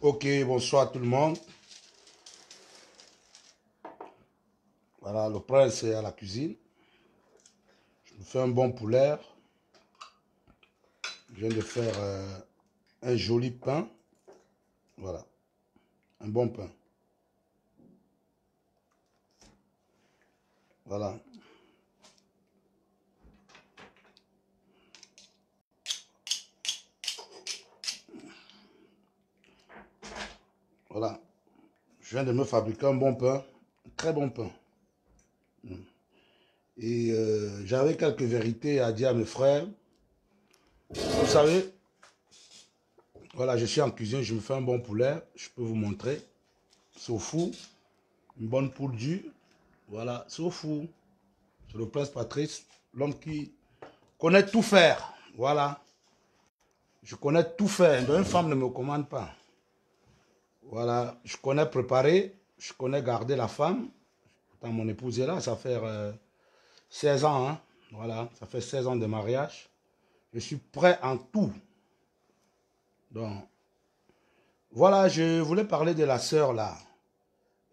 Ok, bonsoir tout le monde. Voilà, le prince est à la cuisine. Je me fais un bon poulet. Je viens de faire un joli pain. Voilà, un bon pain. Voilà. Voilà. Je viens de me fabriquer un bon pain. Un très bon pain. Et j'avais quelques vérités à dire à mes frères. Vous savez, voilà, je suis en cuisine, je me fais un bon poulet. Je peux vous montrer. C'est au four. Une bonne poule dure. Voilà, c'est au four. C'est le prince Patrice, l'homme qui connaît tout faire. Voilà. Je connais tout faire. Donc une femme ne me commande pas. Voilà. Je connais préparer. Je connais garder la femme. Pourtant, mon épouse est là. Ça fait 16 ans. Hein. Voilà. Ça fait 16 ans de mariage. Je suis prêt en tout. Donc, voilà. Je voulais parler de la sœur là.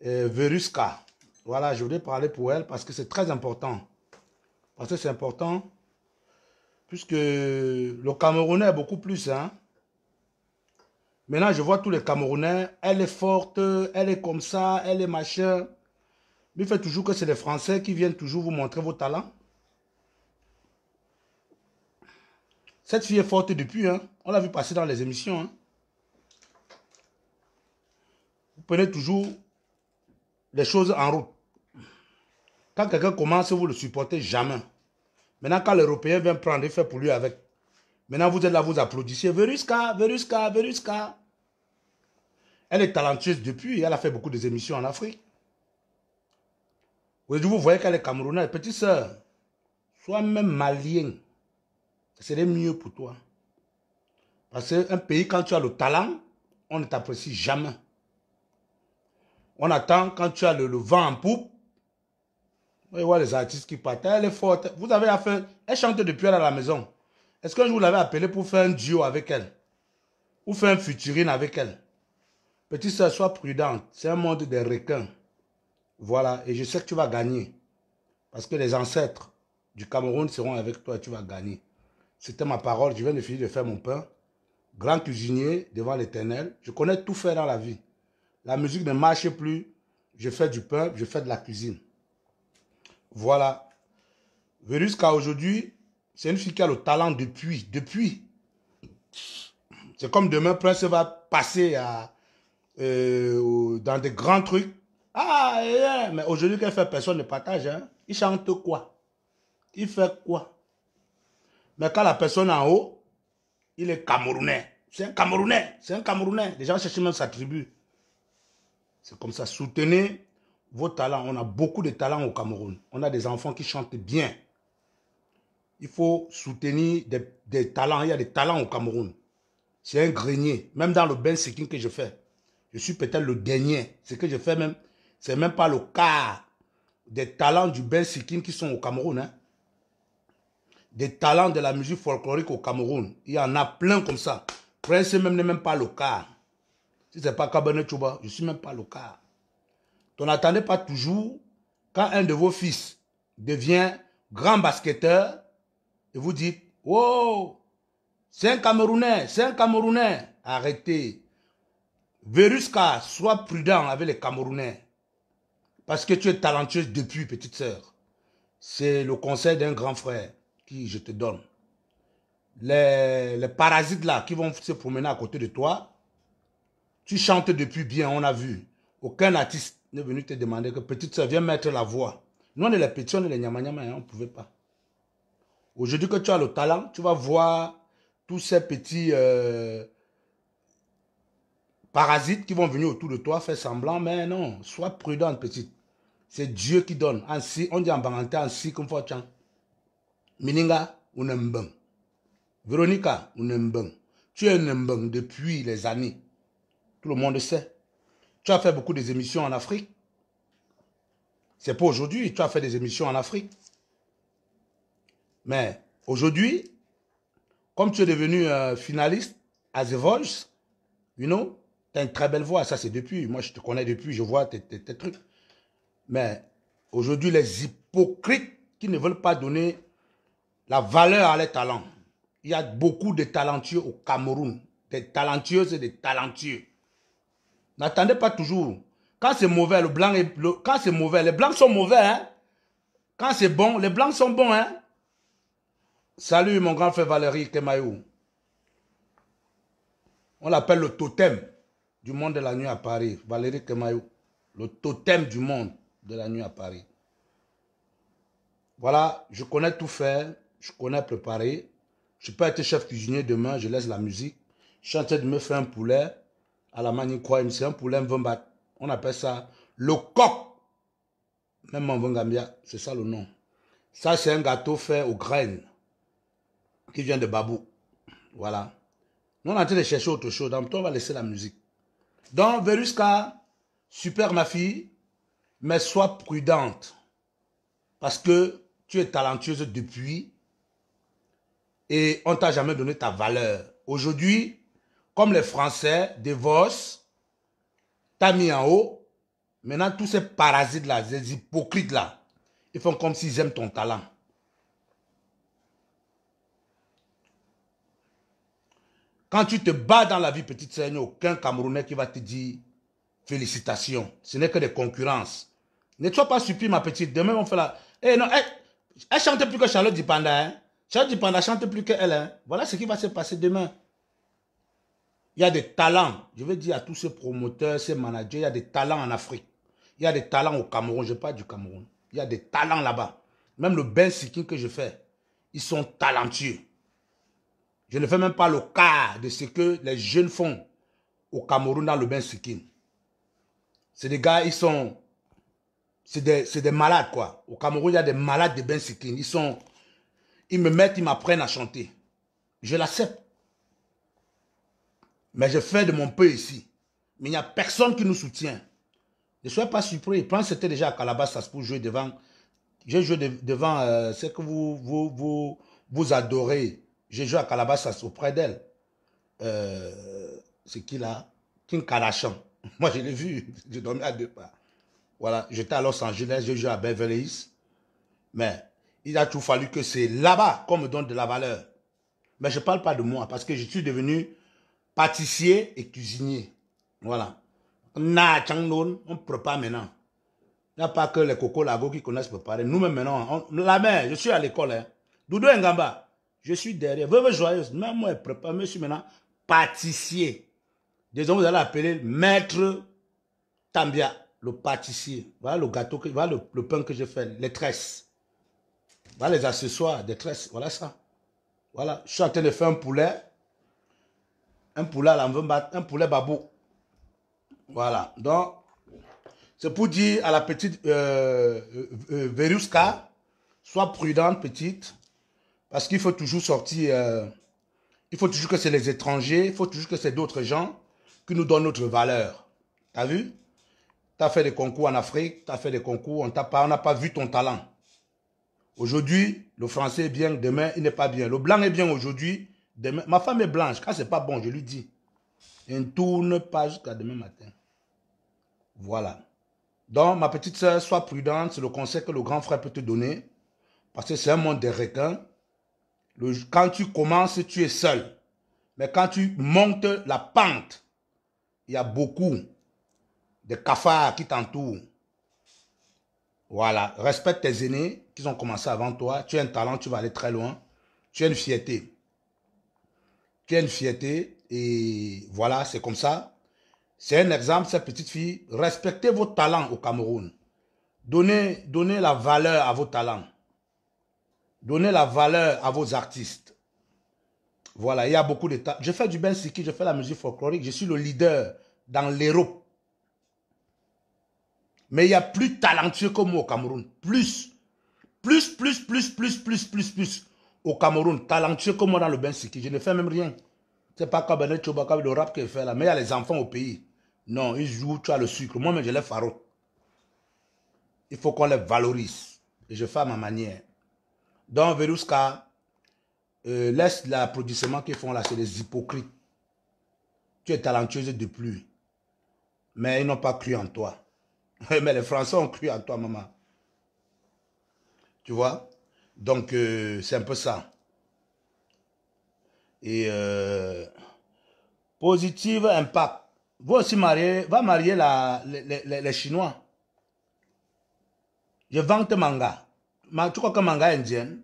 Veruska. Voilà. Je voulais parler pour elle parce que c'est très important. Parce que c'est important. Puisque le Camerounais est beaucoup plus. Hein. Maintenant, je vois tous les Camerounais. Elle est forte, elle est comme ça, elle est machin. Mais il fait toujours que c'est les Français qui viennent toujours vous montrer vos talents. Cette fille est forte depuis. Hein. On l'a vu passer dans les émissions. Hein. Vous prenez toujours les choses en route. Quand quelqu'un commence, vous ne le supportez jamais. Maintenant, quand l'Européen vient prendre, il fait pour lui avec. Maintenant, vous êtes là, vous applaudissez. Veruska, Veruska, Veruska. Elle est talentueuse depuis. Elle a fait beaucoup d'émissions en Afrique. Aujourd'hui, vous voyez qu'elle est camerounaise. Petite sœur, sois même malien. C'est mieux pour toi. Parce qu'un pays, quand tu as le talent, on ne t'apprécie jamais. On attend quand tu as le vent en poupe. Vous voyez voir les artistes qui partent. Elle est forte. Vous avez affaire. Elle chante depuis elle à la maison. Est-ce que je vous l'avais appelé pour faire un duo avec elle? Ou faire un featuring avec elle? Petite sœur, sois prudente. C'est un monde des requins. Voilà. Et je sais que tu vas gagner. Parce que les ancêtres du Cameroun seront avec toi et tu vas gagner. C'était ma parole. Je viens de finir de faire mon pain. Grand cuisinier devant l'Éternel. Je connais tout faire dans la vie. La musique ne marche plus. Je fais du pain, je fais de la cuisine. Voilà. Veruska aujourd'hui, c'est une fille qui a le talent depuis. C'est comme demain, Prince va passer dans des grands trucs. Ah, yeah. Mais aujourd'hui, qu'elle fait, personne ne partage. Hein. Il chante quoi? Il fait quoi? Mais quand la personne en haut, il est Camerounais. C'est un Camerounais. C'est un Camerounais. Les gens cherchent même sa tribu. C'est comme ça. Soutenez vos talents. On a beaucoup de talents au Cameroun. On a des enfants qui chantent bien. Il faut soutenir des talents. Il y a des talents au Cameroun. C'est un grenier. Même dans le bench seeking que je fais. Je suis peut-être le dernier. Ce que je fais même, c'est même pas le quart des talents du bench seeking qui sont au Cameroun. Hein. Des talents de la musique folklorique au Cameroun. Il y en a plein comme ça. Prince même n'est même pas le quart. Si ce n'est pas Kabane Chouba, je ne suis même pas le quart. Donc n'attendez pas toujours quand un de vos fils devient grand basketteur et vous dites, oh, c'est un Camerounais, c'est un Camerounais. Arrêtez. Veruska, sois prudent avec les Camerounais. Parce que tu es talentueuse depuis, petite sœur. C'est le conseil d'un grand frère qui je te donne. Les parasites là qui vont se promener à côté de toi, tu chantes depuis bien, on a vu. Aucun artiste n'est venu te demander que petite sœur, viens mettre la voix. Nous, on est les petits, on est les nyama-nyama, on ne pouvait pas. Aujourd'hui que tu as le talent, tu vas voir tous ces petits parasites qui vont venir autour de toi faire semblant, mais non, sois prudente, petite. C'est Dieu qui donne. Ainsi, on dit en banganté, ainsi comme faut tchan. Mininga, ou nembang. Véronica, ou nembang. Tu es nembang depuis les années. Tout le monde sait. Tu as fait beaucoup d'émissions en Afrique. C'est pas aujourd'hui, tu as fait des émissions en Afrique. Mais aujourd'hui, comme tu es devenu finaliste à The Voice, you know, tu as une très belle voix, ça c'est depuis. Moi je te connais depuis, je vois tes trucs. Mais aujourd'hui, les hypocrites qui ne veulent pas donner la valeur à leurs talents. Il y a beaucoup de talentueux au Cameroun. Des talentueuses et des talentueux. N'attendez pas toujours. Quand c'est mauvais, le blanc est... quand c'est mauvais, les blancs sont mauvais. Hein? Quand c'est bon, les blancs sont bons. Hein? Salut mon grand frère Valérie Kemayou. On l'appelle le totem du monde de la nuit à Paris. Valérie Kemayou. Le totem du monde de la nuit à Paris. Voilà, je connais tout faire. Je connais préparer. Je peux être chef cuisinier demain, je laisse la musique. Je suis en train de me faire un poulet à la Manicoine. C'est un poulet Mvembat. On appelle ça le coq. Même en Vengambia, c'est ça le nom. Ça, c'est un gâteau fait aux graines qui vient de Babou. Voilà. Nous, on est en train de chercher autre chose. Donc, on va laisser la musique. Donc, Veruska, super ma fille, mais sois prudente. Parce que tu es talentueuse depuis et on ne t'a jamais donné ta valeur. Aujourd'hui, comme les Français, divorcent, t'as mis en haut. Maintenant, tous ces parasites-là, ces hypocrites-là, ils font comme s'ils aiment ton talent. Quand tu te bats dans la vie, petite sœur, il n'y a aucun Camerounais qui va te dire félicitations. Ce n'est que des concurrences. Ne sois pas surpris, ma petite. Demain, on fait la... Eh non, elle chante plus que Charlotte Dipanda. Hein? Charlotte Dipanda chante plus qu'elle. Hein? Voilà ce qui va se passer demain. Il y a des talents. Je veux dire à tous ces promoteurs, ces managers, il y a des talents en Afrique. Il y a des talents au Cameroun. Je parle du Cameroun. Il y a des talents là-bas. Même le bain seeking que je fais, ils sont talentueux. Je ne fais même pas le cas de ce que les jeunes font au Cameroun dans le bain seeking. C'est des gars, ils sont... C'est des malades, quoi. Au Cameroun, il y a des malades de bain seeking. Ils me mettent, ils m'apprennent à chanter. Je l'accepte. Mais je fais de mon peu ici. Mais il n'y a personne qui nous soutient. Ne soyez pas surpris. Je pense que c'était déjà à Calabasas pour jouer devant. J'ai joué devant ce que vous adorez. J'ai joué à Calabasas auprès d'elle. C'est qui là? Kim Kardashian. Moi, je l'ai vu. Je dormais à deux pas. Voilà. J'étais à Los Angeles. J'ai joué à Beverly Hills. Mais il a tout fallu que c'est là-bas qu'on me donne de la valeur. Mais je ne parle pas de moi parce que je suis devenu pâtissier et cuisinier. Voilà. On prépare maintenant. Il n'y a pas que les Coco Lago qui connaissent préparer. Nous-mêmes maintenant, la mère, je suis à l'école. Hein. Doudou Ngamba, je suis derrière. Veuve joyeuse, même moi, je prépare. Je suis maintenant pâtissier. Disons, vous allez appeler maître Tambia, le pâtissier. Voilà le gâteau, voilà le pain que je fais, les tresses. Voilà les accessoires des tresses. Voilà ça. Voilà. Je suis en train de faire un poulet. Un poulet à l'envers, un poulet babou. Voilà. Donc, c'est pour dire à la petite Veruska, sois prudente, petite, parce qu'il faut toujours sortir, il faut toujours que c'est les étrangers, il faut toujours que c'est d'autres gens qui nous donnent notre valeur. T'as vu? Tu as fait des concours en Afrique, tu as fait des concours, on n'a pas vu ton talent. Aujourd'hui, le français est bien, demain, il n'est pas bien. Le blanc est bien aujourd'hui, demain. Ma femme est blanche, quand c'est pas bon, je lui dis. Elle ne tourne pas jusqu'à demain matin. Voilà. Donc, ma petite soeur, sois prudente, c'est le conseil que le grand frère peut te donner. Parce que c'est un monde de requins. Quand tu commences, tu es seul. Mais quand tu montes la pente, il y a beaucoup de cafards qui t'entourent. Voilà. Respecte tes aînés qui ont commencé avant toi. Tu as un talent, tu vas aller très loin. Tu as une fierté. Tu as une fierté et voilà, c'est comme ça. C'est un exemple, cette petite fille. Respectez vos talents au Cameroun. Donnez la valeur à vos talents. Donnez la valeur à vos artistes. Voilà, il y a beaucoup de talents. Je fais du bensiki, je fais la musique folklorique. Je suis le leader dans l'Europe. Mais il y a plus talentueux que moi au Cameroun. Plus. Au Cameroun, talentueux que moi dans le bensiki. Je ne fais même rien. C'est pas comme le rap qu'il fait là. Mais il y a les enfants au pays. Non, ils jouent, tu as le sucre. Moi, mais je les faro. Il faut qu'on les valorise. Et je fais à ma manière. Donc, Veruska, laisse l'applaudissement qu'ils font là, c'est des hypocrites. Tu es talentueuse depuis. Mais ils n'ont pas cru en toi. Mais les Français ont cru en toi, maman. Tu vois? Donc, c'est un peu ça. Et positive impact. Va aussi marier, va marier les Chinois. Je vante manga. Tu crois que manga est indien?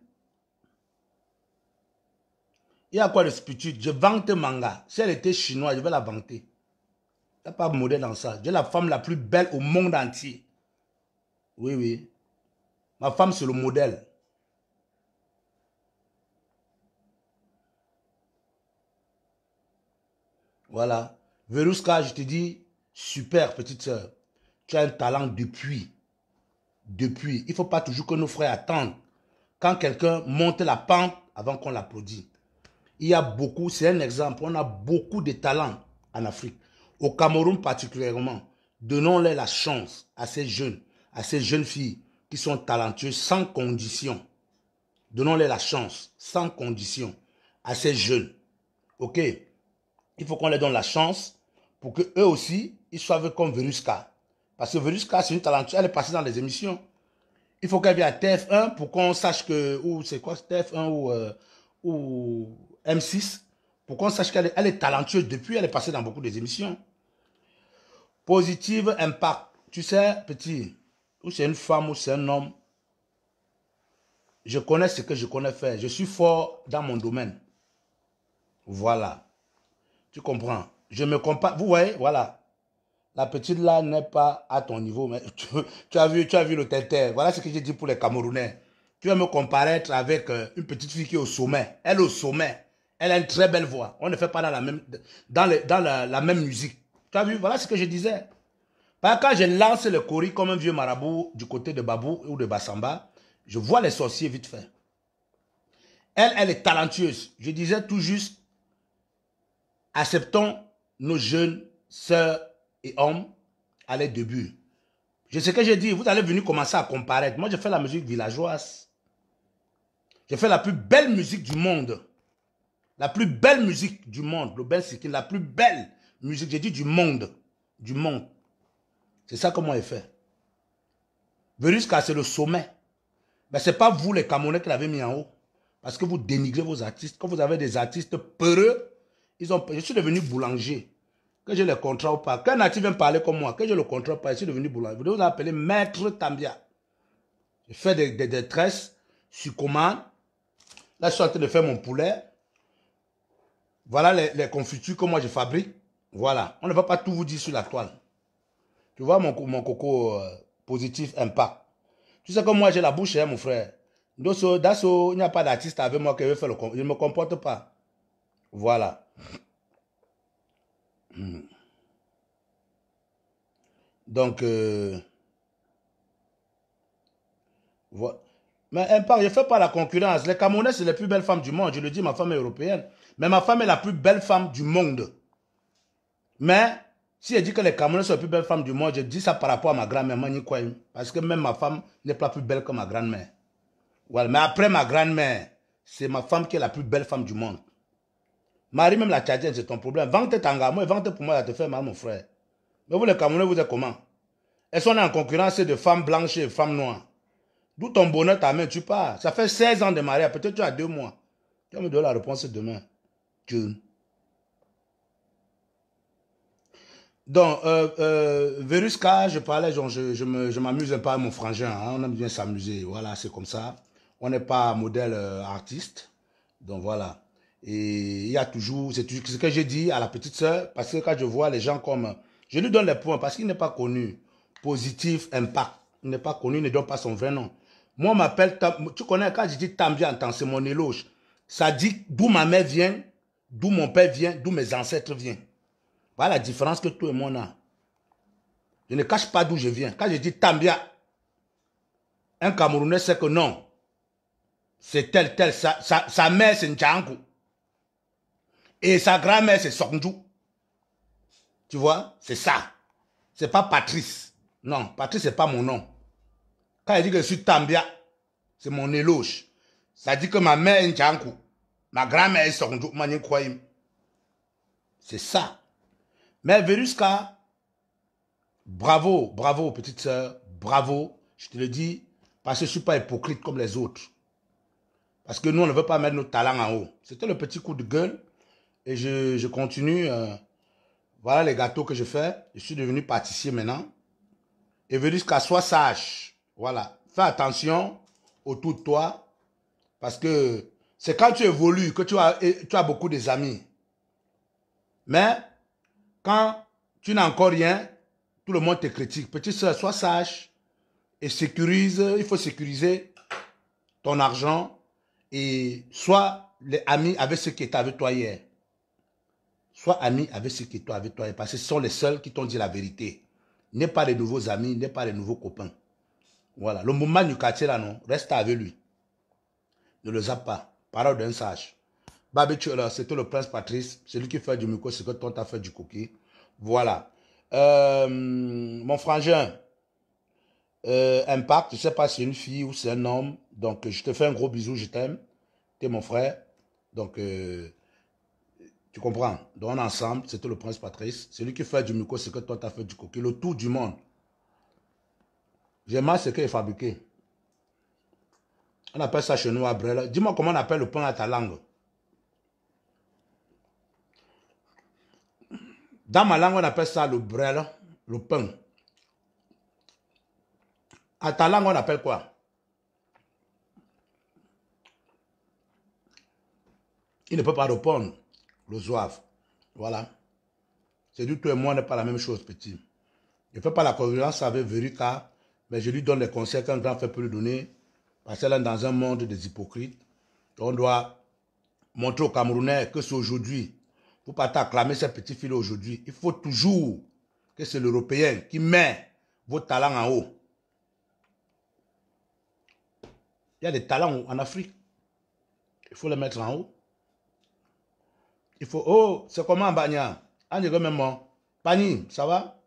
Il y a quoi de spirituel? Je vante manga. Si elle était chinoise, je vais la vanter. Il n'y a pas de modèle dans ça. J'ai la femme la plus belle au monde entier. Oui, oui. Ma femme, c'est le modèle. Voilà. Veruska, je te dis, super, petite soeur. Tu as un talent depuis. Depuis. Il ne faut pas toujours que nos frères attendent. Quand quelqu'un monte la pente avant qu'on l'applaudisse. Il y a beaucoup, c'est un exemple, on a beaucoup de talents en Afrique. Au Cameroun particulièrement, donnons-les la chance à ces jeunes filles qui sont talentueuses sans condition. Donnons-les la chance sans condition à ces jeunes. Ok? Il faut qu'on les donne la chance pour qu'eux aussi, ils soient comme Veruska. Parce que Veruska, c'est une talentueuse, elle est passée dans les émissions. Il faut qu'elle vienne à TF1 pour qu'on sache que, ou c'est quoi TF1 ou M6, pour qu'on sache qu'elle est talentueuse depuis, elle est passée dans beaucoup des émissions. Positive impact. Tu sais, petit, ou c'est une femme ou c'est un homme, je connais ce que je connais faire. Je suis fort dans mon domaine. Voilà. Tu comprends? Je me compare. Vous voyez, voilà. La petite là n'est pas à ton niveau, mais tu as vu le tête. Voilà ce que j'ai dit pour les Camerounais. Tu vas me comparer avec une petite fille qui est au sommet. Elle est au sommet. Elle a une très belle voix. On ne fait pas dans la même musique. Tu as vu? Voilà ce que je disais. Parce que quand je lance le kori comme un vieux marabout du côté de Babou ou de Bassamba, je vois les sorciers vite fait. Elle est talentueuse. Je disais tout juste, acceptons nos jeunes sœurs et hommes à les débuts. Je sais ce que j'ai dit, vous allez venir commencer à comparer. Moi, je fais la musique villageoise. Je fais la plus belle musique du monde. La plus belle musique du monde. Le Ben Sikin, la plus belle musique, j'ai dit du monde. Du monde. C'est ça que moi j'ai fait. Veruska, c'est le sommet. Mais ce n'est pas vous, les Camerounais, qui l'avez mis en haut. Parce que vous dénigrez vos artistes. Quand vous avez des artistes peureux, je suis devenu boulanger. Que j'ai le contrat ou pas. Quand un natif vient parler comme moi, que j'ai le contrat ou pas, je suis devenu boulanger. Vous devez vous appeler Maître Tambia. Je fais des tresses sur commande. Là, je suis en train de faire mon poulet. Voilà les confitures que moi je fabrique. Voilà. On ne va pas tout vous dire sur la toile. Tu vois mon coco positif impact. Tu sais que moi j'ai la bouche, hein, mon frère. Il n'y a pas d'artiste avec moi qui veut faire le comportement. Je ne me comporte pas. Voilà. Donc, voilà. Mais impact, je ne fais pas la concurrence. Les Camerounais, c'est les plus belles femmes du monde. Je le dis, ma femme est européenne. Mais ma femme est la plus belle femme du monde. Mais, si je dis que les Camerounais sont les plus belles femmes du monde, je dis ça par rapport à ma grand-mère, parce que même ma femme n'est pas plus belle que ma grand-mère. Voilà. Mais après ma grand-mère, c'est ma femme qui est la plus belle femme du monde. Marie, même la Tchadienne, c'est ton problème. Vente Tanga, moi, vente pour moi, elle te fait mal, mon frère. Mais vous, les Camerounais, vous êtes comment? Elles sont en concurrence de femmes blanches et femmes noires. D'où ton bonheur, ta main, tu pars. Ça fait 16 ans de mariage, peut-être tu as 2 mois. Tu vas me donner la réponse demain. June. Donc, Veruska, je parlais, genre, je m'amuse un peu à mon frangin. Hein, on aime bien s'amuser. Voilà, c'est comme ça. On n'est pas modèle artiste. Donc, voilà. Et il y a toujours, c'est ce que j'ai dit à la petite sœur, parce que quand je vois les gens comme... Je lui donne les points parce qu'il n'est pas connu. Positif, impact. Il n'est pas connu, il ne donne pas son vrai nom. Moi, on m'appelle... Tu connais, quand je dis Tambia, c'est mon éloge. Ça dit d'où ma mère vient, d'où mon père vient, d'où mes ancêtres viennent. Voilà la différence que toi et moi on a. Je ne cache pas d'où je viens. Quand je dis Tambia, un Camerounais sait que non. C'est tel. Sa mère, c'est Ndjango. Et sa grand-mère, c'est Sokndjou. Tu vois, c'est ça. C'est pas Patrice. Non, Patrice, c'est pas mon nom. Quand il dit que je suis Tambia, c'est mon éloge. Ça dit que ma mère est Ndjango. Ma grand-mère est sortie. C'est ça. Mais Veruska, bravo, bravo, petite sœur, bravo. Je te le dis, parce que je ne suis pas hypocrite comme les autres. Parce que nous, on ne veut pas mettre nos talents en haut. C'était le petit coup de gueule. Et je continue. Voilà les gâteaux que je fais. Je suis devenu pâtissier maintenant. Et Veruska, sois sage. Voilà. Fais attention autour de toi. Parce que c'est quand tu évolues que tu as beaucoup d'amis. Mais quand tu n'as encore rien, tout le monde te critique. Petite soeur, sois sage et sécurise. Il faut sécuriser ton argent et sois les amis avec ceux qui étaient avec toi hier. Sois ami avec ceux qui étaient avec toi hier parce que ce sont les seuls qui t'ont dit la vérité. N'aie pas les nouveaux amis, n'aie pas les nouveaux copains. Voilà. Le mouvement du quartier là, non, reste avec lui. Ne le zappe pas. Parole d'un sage. Babi, c'était le prince Patrice. Celui qui fait du micro, c'est que toi, tu as fait du coquille. Voilà. Mon frangin, Impact, je ne sais pas si c'est une fille ou c'est un homme. Donc, je te fais un gros bisou, je t'aime. Tu es mon frère. Donc, tu comprends. Donc, on est ensemble. C'était le prince Patrice. Celui qui fait du micro, c'est que toi, tu as fait du coquille. Le tour du monde. J'aime mal ce qu'il est fabriqué. On appelle ça chez nous à Brel. Dis-moi comment on appelle le pain à ta langue. Dans ma langue, on appelle ça le brel, le pain. À ta langue, on appelle quoi? Il ne peut pas répondre, le zouave. Voilà. C'est du tout et moi, on n'est pas la même chose, petit. Je ne fais pas la concurrence avec Veruska, mais je lui donne les conseils qu'un grand fait peut lui donner. Parce qu'elle est dans un monde des hypocrites. On doit montrer aux Camerounais que c'est aujourd'hui. Il ne faut pas t'acclamer ces petits filles aujourd'hui. Il faut toujours que c'est l'Européen qui met vos talents en haut. Il y a des talents en Afrique. Il faut les mettre en haut. Il faut... Oh, c'est comment, Bagna? On dirait même moi. Pani, ça va?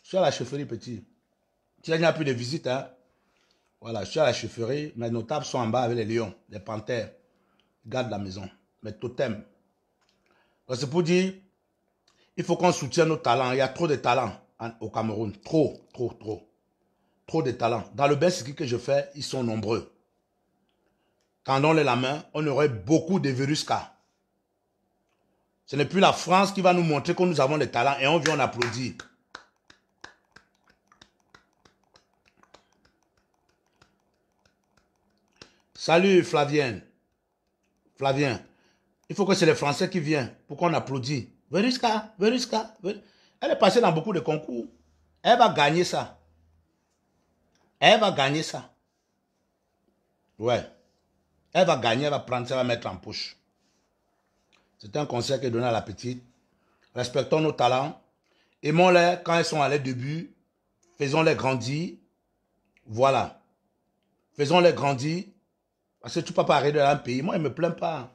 Je suis à la chefferie, petit. Il n'y a plus de visite, hein? Voilà, je suis à la chefferie. Mes notables sont en bas avec les lions, les panthères. Ils gardent la maison. Mes totems. C'est pour dire, il faut qu'on soutienne nos talents. Il y a trop de talents au Cameroun. Trop, trop, trop. Trop de talents. Dans le best que je fais, ils sont nombreux. Tendons-les la main, on aurait beaucoup de Veruska. Ce n'est plus la France qui va nous montrer que nous avons des talents et on vient, on applaudit. Salut Flavienne. Flavien. Il faut que c'est les Français qui viennent pour qu'on applaudisse. Veruska, Veruska. Elle est passée dans beaucoup de concours. Elle va gagner ça. Elle va gagner ça. Ouais. Elle va gagner, elle va prendre ça, elle va mettre en poche. C'est un conseil que je donne à la petite. Respectons nos talents. Aimons-les quand elles sont à leur début. Faisons-les grandir. Voilà. Faisons-les grandir. Parce que tu ne peux pas arrêter dans un pays. Moi, je ne me plains pas.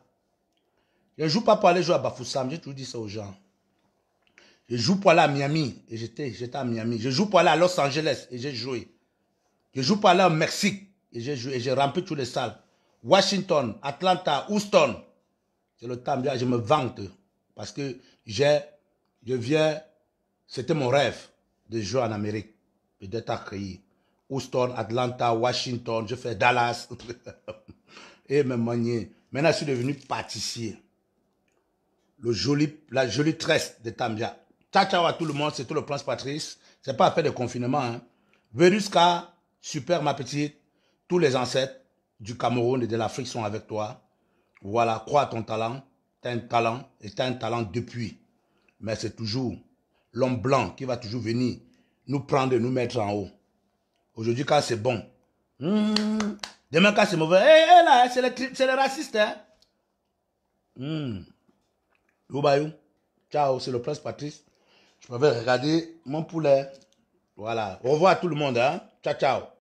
Je ne joue pas pour aller jouer à Bafoussam. J'ai toujours dit ça aux gens. Je joue pour aller à Miami. Et j'étais à Miami. Je joue pour aller à Los Angeles. Et j'ai joué. Je joue pour aller au Mexique. Et j'ai joué. Et j'ai rempli toutes les salles. Washington, Atlanta, Houston. C'est le temps bien. Je me vante. Parce que je viens. C'était mon rêve de jouer en Amérique. Et d'être accueilli. Houston, Atlanta, Washington. Je fais Dallas. Et me manier. Maintenant, je suis devenu pâtissier. La jolie tresse de Tambia. Ciao, ciao à tout le monde. C'était le prince Patrice. C'est pas affaire de confinement. Hein. Veruska, super ma petite. Tous les ancêtres du Cameroun et de l'Afrique sont avec toi. Voilà, crois à ton talent. Tu as un talent et tu as un talent depuis. Mais c'est toujours l'homme blanc qui va toujours venir nous prendre et nous mettre en haut. Aujourd'hui, quand c'est bon. Demain, quand c'est mauvais. Hé, là, c'est les racistes. Hein? Loubayou. Ciao, c'est le prince Patrice. Je vais regarder mon poulet. Voilà. Au revoir à tout le monde. Hein? Ciao, ciao.